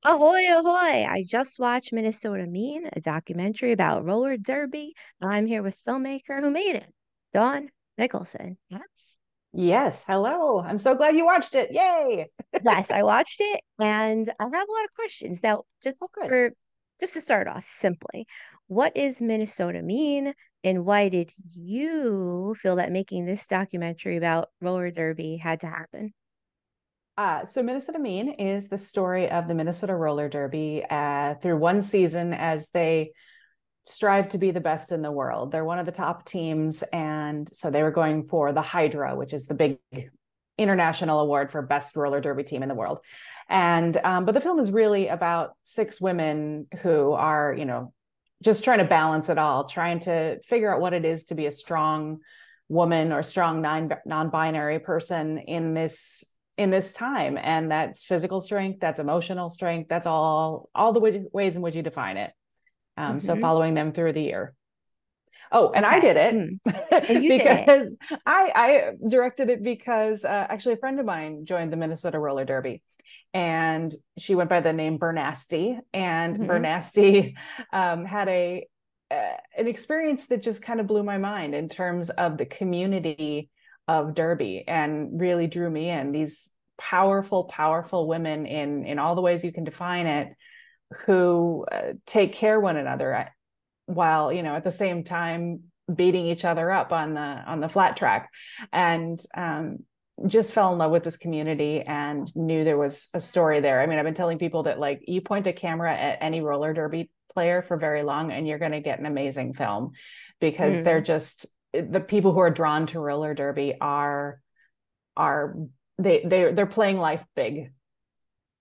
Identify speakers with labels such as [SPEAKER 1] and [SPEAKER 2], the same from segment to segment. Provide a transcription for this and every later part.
[SPEAKER 1] Ahoy, ahoy! I just watched Minnesota Mean, a documentary about roller derby. I'm here with filmmaker who made it, Dawn Mikkelson. Yes.
[SPEAKER 2] Yes. Hello. I'm so glad you watched it. Yay.
[SPEAKER 1] Yes, I watched it and I have a lot of questions. Now,
[SPEAKER 2] Oh,
[SPEAKER 1] just
[SPEAKER 2] good.
[SPEAKER 1] for just to start off simply, what is Minnesota Mean and why did you feel that making this documentary about roller derby had to happen?
[SPEAKER 2] So Minnesota Mean is the story of the Minnesota Roller Derby through one season as they strive to be the best in the world. They're one of the top teams, and so they were going for the Hydra, which is the big international award for best roller derby team in the world. And but the film is really about six women who are, just trying to balance it all, trying to figure out what it is to be a strong woman or strong non-binary person in this time. And that's physical strength, that's emotional strength, that's all the ways in which you define it. So
[SPEAKER 1] Hmm.
[SPEAKER 2] following them through the year. Oh, and I
[SPEAKER 1] Okay.
[SPEAKER 2] did
[SPEAKER 1] Mm.
[SPEAKER 2] it
[SPEAKER 1] And you did it.
[SPEAKER 2] because I directed it because actually a friend of mine joined the Minnesota Roller Derby, and she went by the name Bernasty. And
[SPEAKER 1] Hmm.
[SPEAKER 2] Bernasty had an experience that just kind of blew my mind in terms of the community of Derby and really drew me in. These powerful, powerful women in all the ways you can define it, who take care of one another while at the same time beating each other up on the flat track. And just fell in love with this community and knew there was a story there. I mean, I've been telling people that, like, you point a camera at any roller derby player for very long and you're going to get an amazing film, because they're
[SPEAKER 1] Mm.
[SPEAKER 2] just the people who are drawn to roller derby are they're playing life big,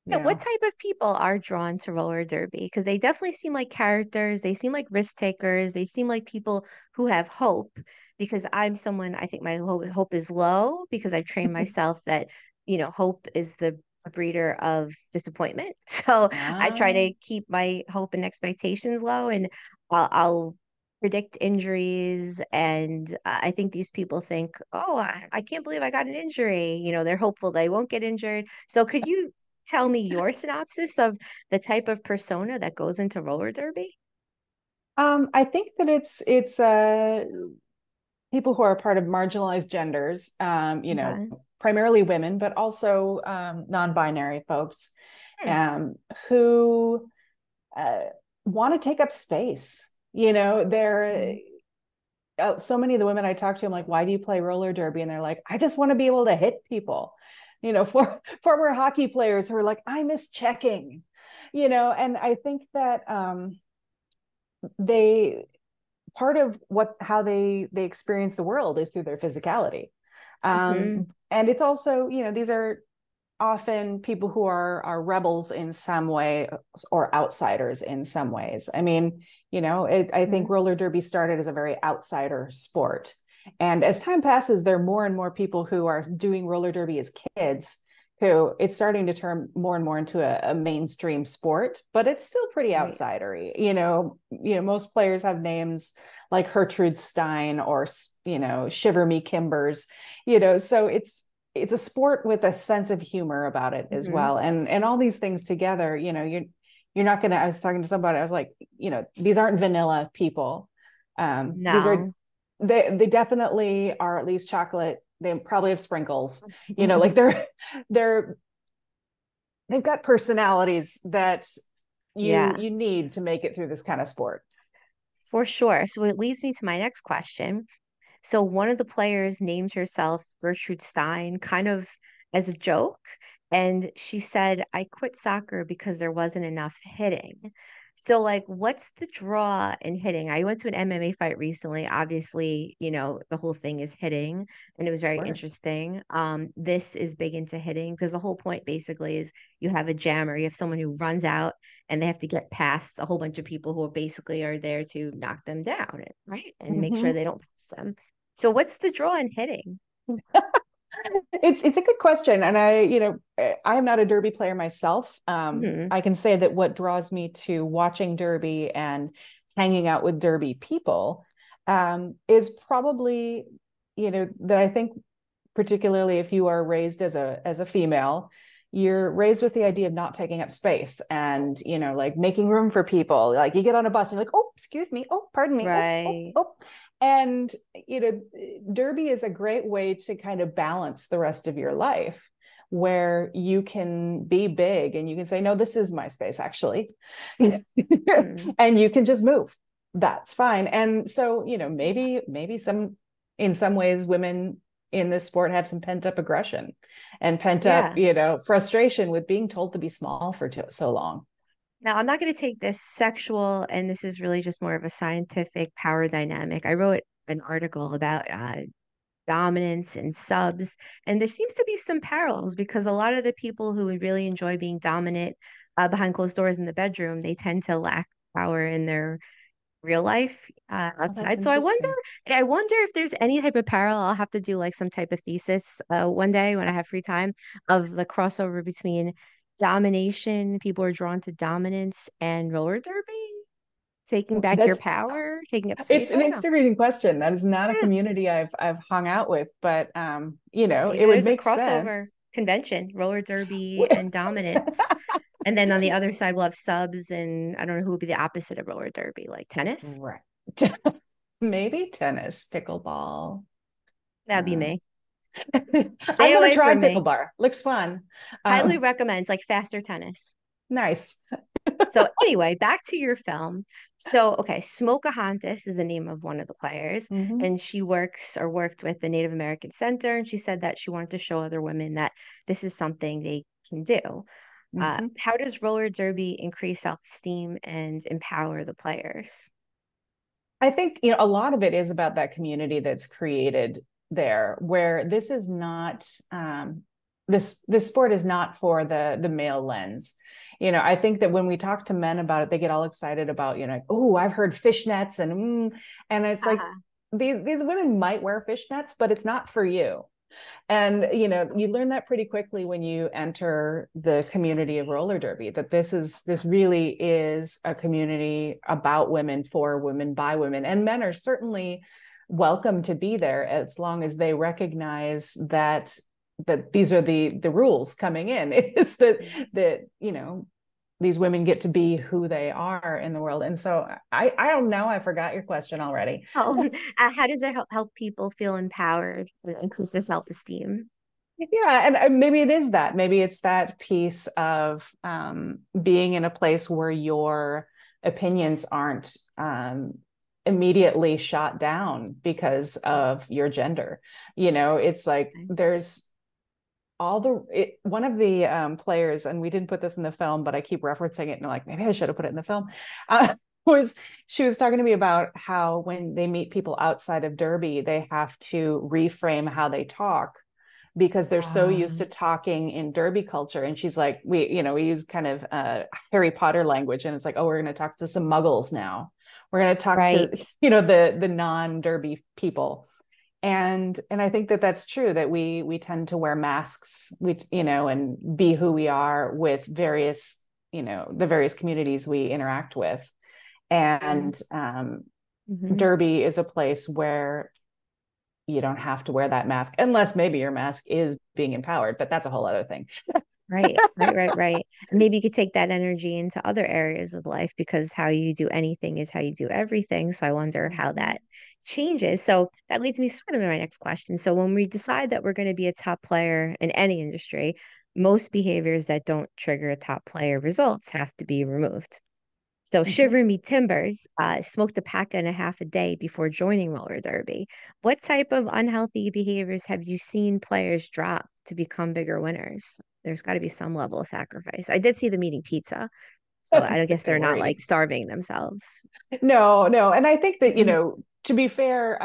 [SPEAKER 1] Yeah,
[SPEAKER 2] you
[SPEAKER 1] what
[SPEAKER 2] know.
[SPEAKER 1] type of people are drawn to roller derby? Because they definitely seem like characters. They seem like risk takers. They seem like people who have hope. Because I'm someone, I think my hope is low because I've trained myself that, hope is the breeder of disappointment. So I try
[SPEAKER 2] Ah.
[SPEAKER 1] to keep my hope and expectations low, and I'll predict injuries. And I think these people think, oh, I can't believe I got an injury. They're hopeful they won't get injured. So could you tell me your synopsis of the type of persona that goes into roller derby?
[SPEAKER 2] I think that it's people who are part of marginalized genders,
[SPEAKER 1] Okay.
[SPEAKER 2] primarily women, but also non-binary folks,
[SPEAKER 1] Hmm.
[SPEAKER 2] um, who uh, want to take up space. They're
[SPEAKER 1] Mhm.
[SPEAKER 2] so many of the women I talk to, I'm like, why do you play roller derby? And they're like, I just want to be able to hit people. For former hockey players who are like, I miss checking. And I think that they part of what how they experience the world is through their physicality.
[SPEAKER 1] Mhm.
[SPEAKER 2] And it's also, these are often people who are rebels in some way or outsiders in some ways. I mean, I think
[SPEAKER 1] Mhm.
[SPEAKER 2] roller derby started as a very outsider sport. And as time passes, there are more and more people who are doing roller derby as kids, who it's starting to turn more and more into a mainstream sport, but it's still pretty
[SPEAKER 1] Right.
[SPEAKER 2] outsidery. Most players have names like Gertrude Stein or Shiver Me Kimbers. So it's a sport with a sense of humor about it as
[SPEAKER 1] Mhm.
[SPEAKER 2] well, and all these things together. You're not gonna. I was talking to somebody. I was like, these aren't vanilla people. These are
[SPEAKER 1] No.
[SPEAKER 2] they definitely are at least chocolate. They probably have sprinkles. Like they're they've got personalities that
[SPEAKER 1] Yeah,
[SPEAKER 2] you need to make it through this kind of sport.
[SPEAKER 1] for sure. So it leads me to my next question. So one of the players named herself Gertrude Stein kind of as a joke. And she said, I quit soccer because there wasn't enough hitting. So, like, what's the draw in hitting? I went to an MMA fight recently. Obviously, the whole thing is hitting, and it was very
[SPEAKER 2] Sure.
[SPEAKER 1] interesting. This is big into hitting because the whole point basically is you have a jammer, you have someone who runs out and they have to get past a whole bunch of people who are basically are there to knock them down, right? And make sure
[SPEAKER 2] Mm-hmm.
[SPEAKER 1] they don't pass them. So what's the draw in hitting?
[SPEAKER 2] It's a good question, and I am not a derby player myself.
[SPEAKER 1] Hmm.
[SPEAKER 2] I can say that what draws me to watching derby and hanging out with derby people is probably, that I think, particularly if you are raised as a female, you're raised with the idea of not taking up space and, you know, like making room for people. Like you get on a bus and you're like, oh, excuse me. Oh, pardon me. Oh, oh,
[SPEAKER 1] Right.
[SPEAKER 2] oh. And, you know, Derby is a great way to kind of balance the rest of your life where you can be big and you can say, no, this is my space, actually.
[SPEAKER 1] Hmm.
[SPEAKER 2] And you can just move. That's fine. And so, you know, maybe in some ways, women in this sport have some pent up aggression and pent up,
[SPEAKER 1] Yeah.
[SPEAKER 2] you know, frustration with being told to be small for so long.
[SPEAKER 1] Now, I'm not going to take this sexual, and this is really just more of a scientific power dynamic. I wrote an article about dominance and subs, and there seems to be some parallels because a lot of the people who would really enjoy being dominant behind closed doors in the bedroom, they tend to lack power in their real life
[SPEAKER 2] Oh, that's
[SPEAKER 1] outside. So
[SPEAKER 2] interesting.
[SPEAKER 1] I wonder if there's any type of parallel. I'll have to do like some type of thesis one day when I have free time of the crossover between domination, people are drawn to dominance and roller derby, taking back your
[SPEAKER 2] That's
[SPEAKER 1] power, taking up
[SPEAKER 2] it's
[SPEAKER 1] space. I
[SPEAKER 2] an
[SPEAKER 1] don't know.
[SPEAKER 2] interesting question. That is not a
[SPEAKER 1] Yeah,
[SPEAKER 2] community I've hung out with, but you know,
[SPEAKER 1] maybe
[SPEAKER 2] it would
[SPEAKER 1] there's a
[SPEAKER 2] make
[SPEAKER 1] crossover
[SPEAKER 2] sense.
[SPEAKER 1] convention, roller derby and dominance. And then on the other side, we'll have subs, and I don't know who would be the opposite of roller derby, like tennis.
[SPEAKER 2] Right. Maybe tennis, pickleball.
[SPEAKER 1] That'd be
[SPEAKER 2] Uh,
[SPEAKER 1] me.
[SPEAKER 2] I've
[SPEAKER 1] Stay
[SPEAKER 2] never
[SPEAKER 1] away
[SPEAKER 2] tried
[SPEAKER 1] from me.
[SPEAKER 2] pickleball. Looks fun.
[SPEAKER 1] Highly
[SPEAKER 2] Um,
[SPEAKER 1] recommends like faster tennis.
[SPEAKER 2] nice.
[SPEAKER 1] So anyway, back to your film. So okay, Smokahontas is the name of one of the players,
[SPEAKER 2] Hmm.
[SPEAKER 1] and she works or worked with the Native American Center, and she said that she wanted to show other women that this is something they can do.
[SPEAKER 2] Hmm.
[SPEAKER 1] How does roller derby increase self-esteem and empower the players?
[SPEAKER 2] I think, you know, a lot of it is about that community that's created there, where this is not this sport is not for the male lens. You know, I think that when we talk to men about it, they get all excited about, you know, like, oh, I've heard fishnets and it's like
[SPEAKER 1] Uh-huh.
[SPEAKER 2] these women might wear fishnets, but it's not for you. And you know, you learn that pretty quickly when you enter the community of roller derby, that this really is a community about women, for women, by women, and men are certainly welcome to be there as long as they recognize that these are the rules coming in. Is that you know, these women get to be who they are in the world. And so I don't know, I forgot your question already.
[SPEAKER 1] Oh, how does it help people feel empowered, increase their self-esteem?
[SPEAKER 2] Yeah, and maybe it is that. Maybe it's that piece of being in a place where your opinions aren't immediately shot down because of your gender. You know, it's like
[SPEAKER 1] Okay.
[SPEAKER 2] there's one of the players, and we didn't put this in the film, but I keep referencing it, and like maybe I should have put it in the film. Was she was talking to me about how when they meet people outside of Derby, they have to reframe how they talk because they're so used to talking in Derby culture. And she's like, we use kind of Harry Potter language, and it's like, oh, we're going to talk to some Muggles now. We're going to talk to,
[SPEAKER 1] Right.
[SPEAKER 2] you know, the non-Derby people. And I think that that's true, that we tend to wear masks, you know, and be who we are with various, you know, the various communities we interact with. And
[SPEAKER 1] Mm-hmm.
[SPEAKER 2] Derby is a place where you don't have to wear that mask unless maybe your mask is being empowered, but that's a whole other thing.
[SPEAKER 1] Right, right, right, right. And maybe you could take that energy into other areas of life because how you do anything is how you do everything. So I wonder how
[SPEAKER 2] Mm-hmm.
[SPEAKER 1] that changes. So that leads me sort of to my next question. So when we decide that we're going to be a top player in any industry, most behaviors that don't trigger a top player results have to be removed. So
[SPEAKER 2] Mm-hmm.
[SPEAKER 1] Shiver Me Timbers smoked a pack and a half a day before joining roller derby. What type of unhealthy behaviors have you seen players drop to become bigger winners? There's got to be some level of sacrifice. I did see them eating pizza, so I don't guess
[SPEAKER 2] They
[SPEAKER 1] they're
[SPEAKER 2] were
[SPEAKER 1] not
[SPEAKER 2] eating.
[SPEAKER 1] like starving themselves.
[SPEAKER 2] No, no. And I think that, you
[SPEAKER 1] Hmm.
[SPEAKER 2] know, to be fair,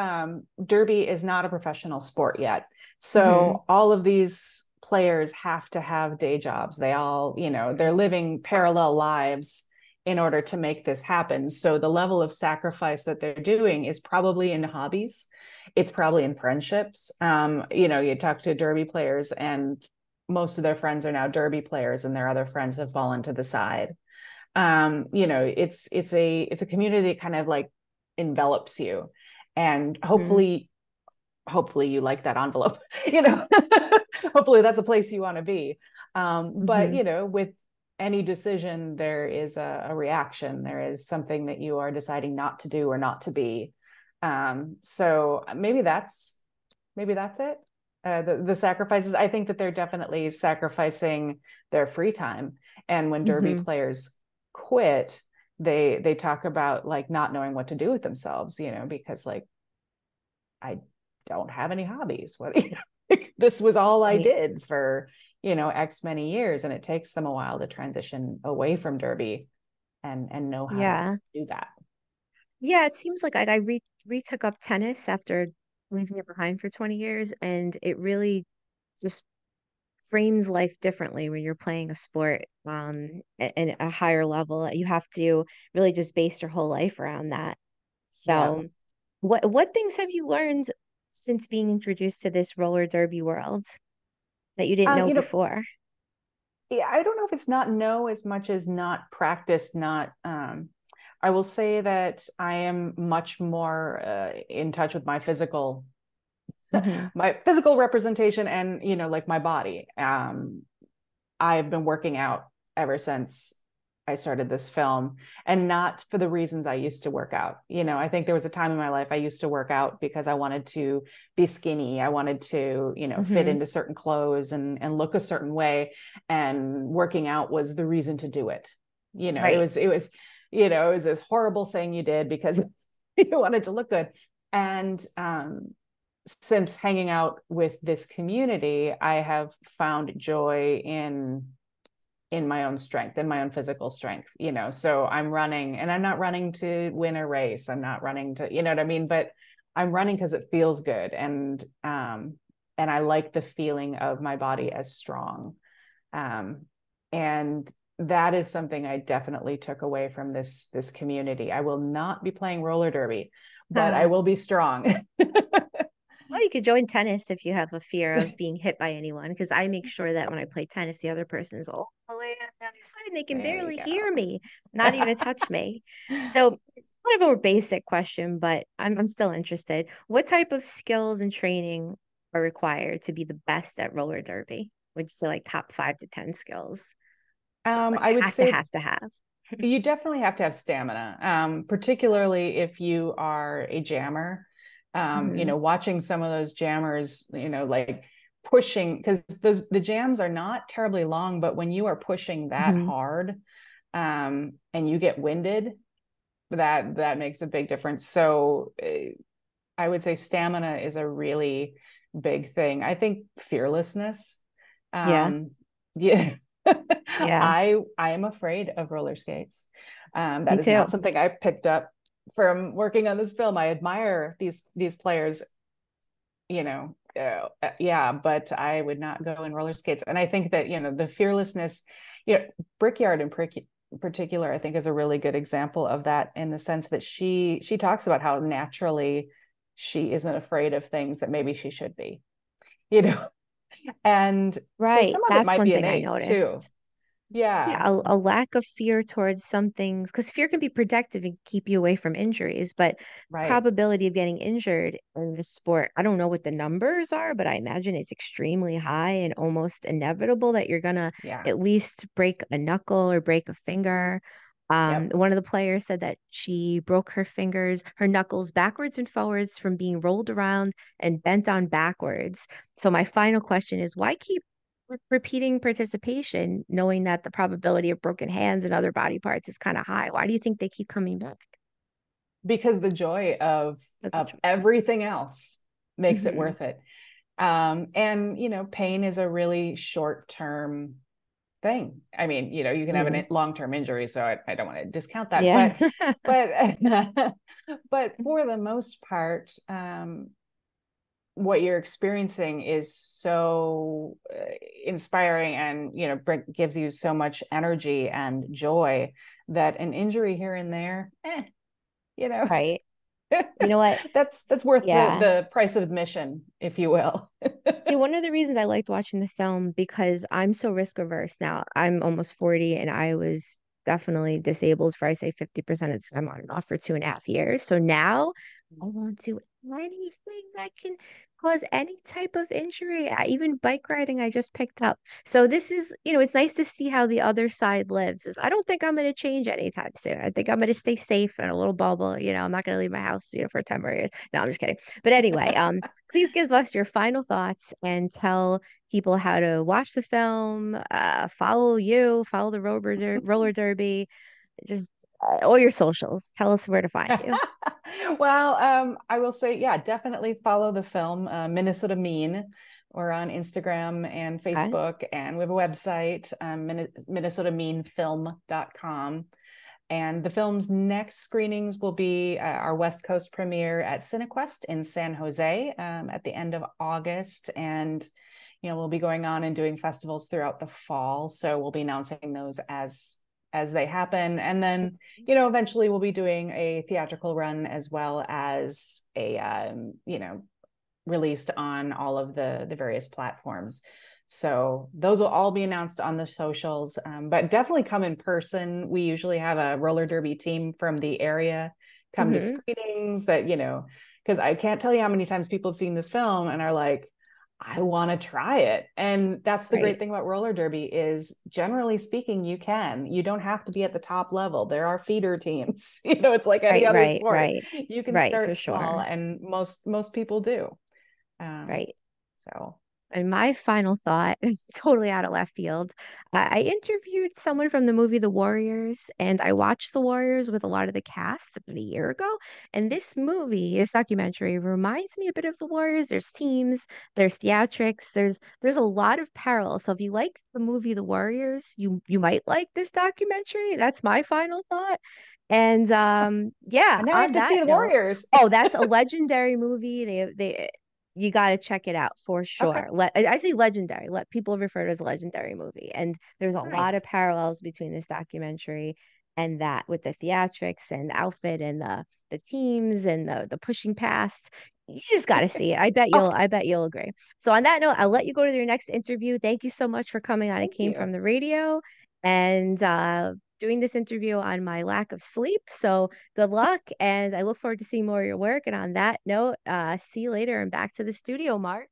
[SPEAKER 2] Derby is not a professional sport yet.
[SPEAKER 1] Hmm.
[SPEAKER 2] So all of these players have to have day jobs. They all, you know, they're living parallel lives in order to make this happen. So the level of sacrifice that they're doing is probably in hobbies. It's probably in friendships. You know, you talk to Derby players and most of their friends are now Derby players and their other friends have fallen to the side. You know, it's a community that kind of like envelops you, and
[SPEAKER 1] Hmm.
[SPEAKER 2] hopefully you like that envelope. You know, hopefully that's a place you want to be. But,
[SPEAKER 1] Hmm.
[SPEAKER 2] with any decision, there is a reaction. There is something that you are deciding not to do or not to be. So maybe that's it. The sacrifices, I think that they're definitely sacrificing their free time. And when derby
[SPEAKER 1] Hmm.
[SPEAKER 2] players quit, they talk about like not knowing what to do with themselves, because like I don't have any hobbies. What this was all I
[SPEAKER 1] Right.
[SPEAKER 2] did for, X many years. And it takes them a while to transition away from derby and know how to
[SPEAKER 1] Yeah.
[SPEAKER 2] do that.
[SPEAKER 1] Yeah, it seems like I retook up tennis after leaving it behind for 20 years, and it really just frames life differently when you're playing a sport at a higher level. You have to really just base your whole life around that.
[SPEAKER 2] Yeah.
[SPEAKER 1] So, what things have you learned since being introduced to this roller derby world that you didn't
[SPEAKER 2] Um,
[SPEAKER 1] know
[SPEAKER 2] you know,
[SPEAKER 1] before?
[SPEAKER 2] yeah, I don't know if it's not know as much as not practice, not I will say that I am much more in touch with
[SPEAKER 1] Hmm.
[SPEAKER 2] my physical representation and like my body. I've been working out ever since I started this film, and not for the reasons I used to work out. I think there was a time in my life I used to work out because I wanted to be skinny. I wanted to, fit
[SPEAKER 1] Hmm.
[SPEAKER 2] into certain clothes and look a certain way. And working out was the reason to do it. It
[SPEAKER 1] Right.
[SPEAKER 2] was, it was this horrible thing you did because you wanted to look good. And since hanging out with this community, I have found joy in my own strength, in my own physical strength. So I'm running, and I'm not running to win a race. I'm not running to, you know what I mean? But I'm running because it feels good. And I like the feeling of my body as strong. Um, and that is something I definitely took away from this community. I will not be playing roller derby, but I will be strong.
[SPEAKER 1] Well, you could join tennis if you have a fear of being hit by anyone, because I make sure that when I play tennis, the other person's all the way on the other side and they can
[SPEAKER 2] There you
[SPEAKER 1] barely hear me,
[SPEAKER 2] go.
[SPEAKER 1] not even touch me. So it's kind of a more basic question, but I'm still interested. What type of skills and training are required to be the best at roller derby? Would you say like top 5 to 10 skills? Like
[SPEAKER 2] I would say
[SPEAKER 1] have to have.
[SPEAKER 2] you definitely have to have stamina, particularly if you are a jammer.
[SPEAKER 1] Hmm.
[SPEAKER 2] Watching some of those jammers, like pushing, because the jams are not terribly long, but when you are pushing that
[SPEAKER 1] Hmm.
[SPEAKER 2] hard, and you get winded, that makes a big difference. So I would say stamina is a really big thing. I think fearlessness.
[SPEAKER 1] Yeah,
[SPEAKER 2] Um, yeah.
[SPEAKER 1] yeah,
[SPEAKER 2] I am afraid of roller skates.
[SPEAKER 1] me
[SPEAKER 2] That is
[SPEAKER 1] too.
[SPEAKER 2] not something I picked up from working on this film. I admire these players, yeah, but I would not go in roller skates. And I think that the fearlessness, Brickyard in particular, I think is a really good example of that, in the sense that she talks about how naturally she isn't afraid of things that maybe she should be, you know. And so
[SPEAKER 1] Right.
[SPEAKER 2] some of it
[SPEAKER 1] That's
[SPEAKER 2] might
[SPEAKER 1] one
[SPEAKER 2] be
[SPEAKER 1] thing I
[SPEAKER 2] innate too.
[SPEAKER 1] noticed.
[SPEAKER 2] Yeah,
[SPEAKER 1] Yeah, a lack of fear towards some things, because fear can be protective and keep you away from injuries, but
[SPEAKER 2] right.
[SPEAKER 1] probability of getting injured in this sport, I don't know what the numbers are, but I imagine it's extremely high and almost inevitable that you're gonna
[SPEAKER 2] Yeah.
[SPEAKER 1] at least break a knuckle or break a finger.
[SPEAKER 2] Yep.
[SPEAKER 1] One of the players said that she broke her fingers, her knuckles backwards and forwards from being rolled around and bent on backwards. So my final question is, why keep repeating participation, knowing that the probability of broken hands and other body parts is kind of high? Why do you think they keep coming back?
[SPEAKER 2] Because the joy of
[SPEAKER 1] That's a
[SPEAKER 2] of
[SPEAKER 1] choice.
[SPEAKER 2] everything else makes it
[SPEAKER 1] Hmm.
[SPEAKER 2] worth it. And pain is a really short-term thing. I mean, you can have
[SPEAKER 1] Yeah.
[SPEAKER 2] a long-term injury, so I don't want to discount that,
[SPEAKER 1] Yeah.
[SPEAKER 2] but but for the most part, what you're experiencing is so inspiring, and gives you so much energy and joy, that an injury here and there, you know
[SPEAKER 1] Right. You know what?
[SPEAKER 2] that's worth the
[SPEAKER 1] Yeah.
[SPEAKER 2] the price of admission, if you will.
[SPEAKER 1] See, one of the reasons I liked watching the film because I'm so risk averse now. I'm almost 40 and I was definitely disabled for I say 50% of the time on and off for 2.5 years. So now I won't do anything that can cause any type of injury. Even bike riding, I just picked up. So this is, it's nice to see how the other side lives. I don't think I'm going to change anytime soon. I think I'm going to stay safe in a little bubble. I'm not going to leave my house, for 10 more years. No, I'm just kidding. But anyway, please give us your final thoughts and tell people how to watch the film, follow you, follow the roller derby, just all your socials. Tell us where to find you.
[SPEAKER 2] Well, I will say, yeah, definitely follow the film Minnesota Mean. We're on Instagram and
[SPEAKER 1] Okay.
[SPEAKER 2] Facebook, and we have a website, minnesotameanfilm.com. And the film's next screenings will be our West Coast premiere at Cinequest in San Jose at the end of August. And, we'll be going on and doing festivals throughout the fall. So we'll be announcing those as they happen. And then, eventually we'll be doing a theatrical run as well as a, released on all of the various platforms. So those will all be announced on the socials, but definitely come in person. We usually have a roller derby team from the area come to
[SPEAKER 1] Hmm.
[SPEAKER 2] screenings that, because I can't tell you how many times people have seen this film and are like, I want to try it. And that's the great
[SPEAKER 1] Right.
[SPEAKER 2] thing about roller derby is generally speaking, you don't have to be at the top level. There are feeder teams. It's like any
[SPEAKER 1] Right,
[SPEAKER 2] other
[SPEAKER 1] right,
[SPEAKER 2] sport.
[SPEAKER 1] right,
[SPEAKER 2] You can
[SPEAKER 1] right, for
[SPEAKER 2] start small
[SPEAKER 1] sure.
[SPEAKER 2] and most people do. Um,
[SPEAKER 1] Right.
[SPEAKER 2] so
[SPEAKER 1] And my final thought, totally out of left field, I interviewed someone from the movie The Warriors, and I watched The Warriors with a lot of the cast about a year ago. And this documentary, reminds me a bit of The Warriors. There's teams, there's theatrics, there's a lot of parallels. So if you like the movie The Warriors, you might like this documentary. That's my final thought. And yeah,
[SPEAKER 2] and now I have
[SPEAKER 1] on
[SPEAKER 2] to see
[SPEAKER 1] that
[SPEAKER 2] the
[SPEAKER 1] note,
[SPEAKER 2] Warriors.
[SPEAKER 1] oh, that's a legendary movie. They you got to check it out for
[SPEAKER 2] Okay,
[SPEAKER 1] sure. I say legendary. Let people refer to it as a legendary movie. And there's a lot of
[SPEAKER 2] nice.
[SPEAKER 1] parallels between this documentary and that with the theatrics and the outfit and the teams and the pushing past. You just got to see it.
[SPEAKER 2] Okay,
[SPEAKER 1] I bet you'll agree. So on that note, I'll let
[SPEAKER 2] awesome.
[SPEAKER 1] you go to your next interview. Thank you so much for coming on. It
[SPEAKER 2] Thank
[SPEAKER 1] came
[SPEAKER 2] you.
[SPEAKER 1] from the radio and doing this interview on my lack of sleep. So good luck, and I look forward to seeing more of your work. And on that note, see you later and back to the studio, Mark.